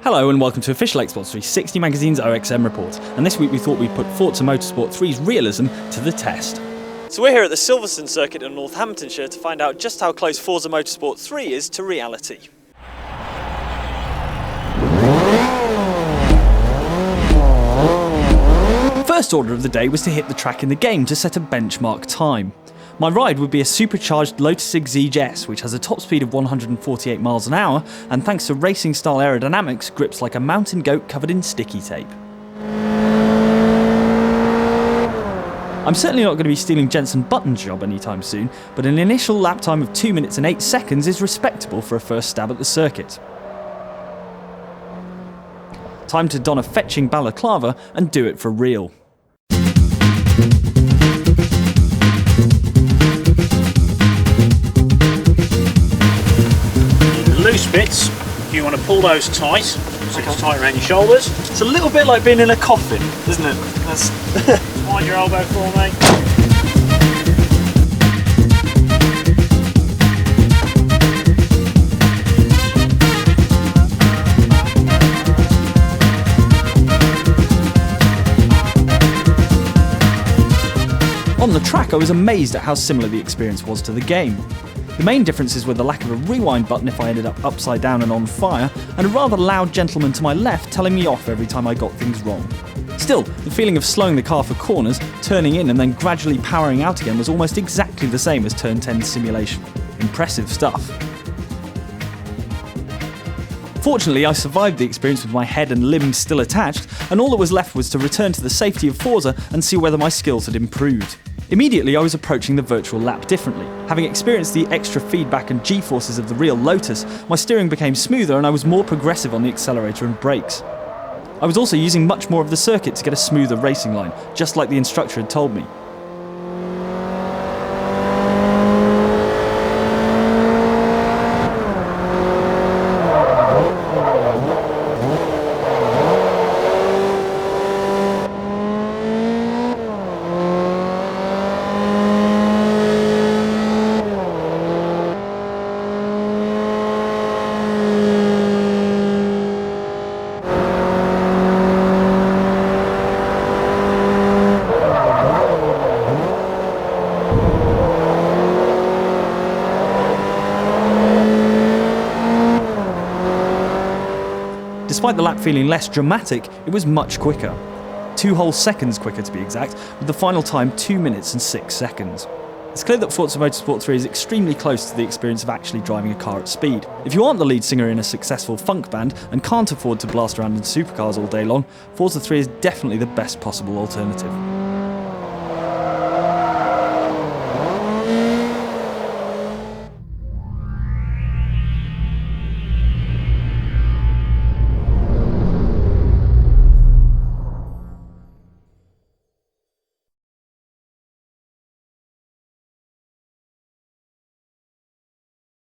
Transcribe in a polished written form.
Hello and welcome to Official Xbox 360 Magazine's OXM report, and this week we thought we'd put Forza Motorsport 3's realism to the test. So we're here at the Silverstone circuit in Northamptonshire to find out just how close Forza Motorsport 3 is to reality. First order of the day was to hit the track in the game to set a benchmark time. My ride would be a supercharged Lotus Exige S, which has a top speed of 148 miles an hour, and thanks to racing-style aerodynamics, grips like a mountain goat covered in sticky tape. I'm certainly not going to be stealing Jenson Button's job anytime soon, but an initial lap time of 2 minutes and 8 seconds is respectable for a first stab at the circuit. Time to don a fetching balaclava and do it for real. Loose bits, you want to pull those tight, so it's tight around your shoulders. It's a little bit like being in a coffin, isn't it? Wind your elbow for me. On the track, I was amazed at how similar the experience was to the game. The main differences were the lack of a rewind button if I ended up upside down and on fire, and a rather loud gentleman to my left telling me off every time I got things wrong. Still, the feeling of slowing the car for corners, turning in and then gradually powering out again was almost exactly the same as Turn 10 simulation. Impressive stuff. Fortunately, I survived the experience with my head and limbs still attached, and all that was left was to return to the safety of Forza and see whether my skills had improved. Immediately, I was approaching the virtual lap differently. Having experienced the extra feedback and G-forces of the real Lotus, my steering became smoother and I was more progressive on the accelerator and brakes. I was also using much more of the circuit to get a smoother racing line, just like the instructor had told me. Despite the lap feeling less dramatic, it was much quicker. 2 whole seconds quicker to be exact, with the final time 2 minutes and 6 seconds. It's clear that Forza Motorsport 3 is extremely close to the experience of actually driving a car at speed. If you aren't the lead singer in a successful funk band and can't afford to blast around in supercars all day long, Forza 3 is definitely the best possible alternative.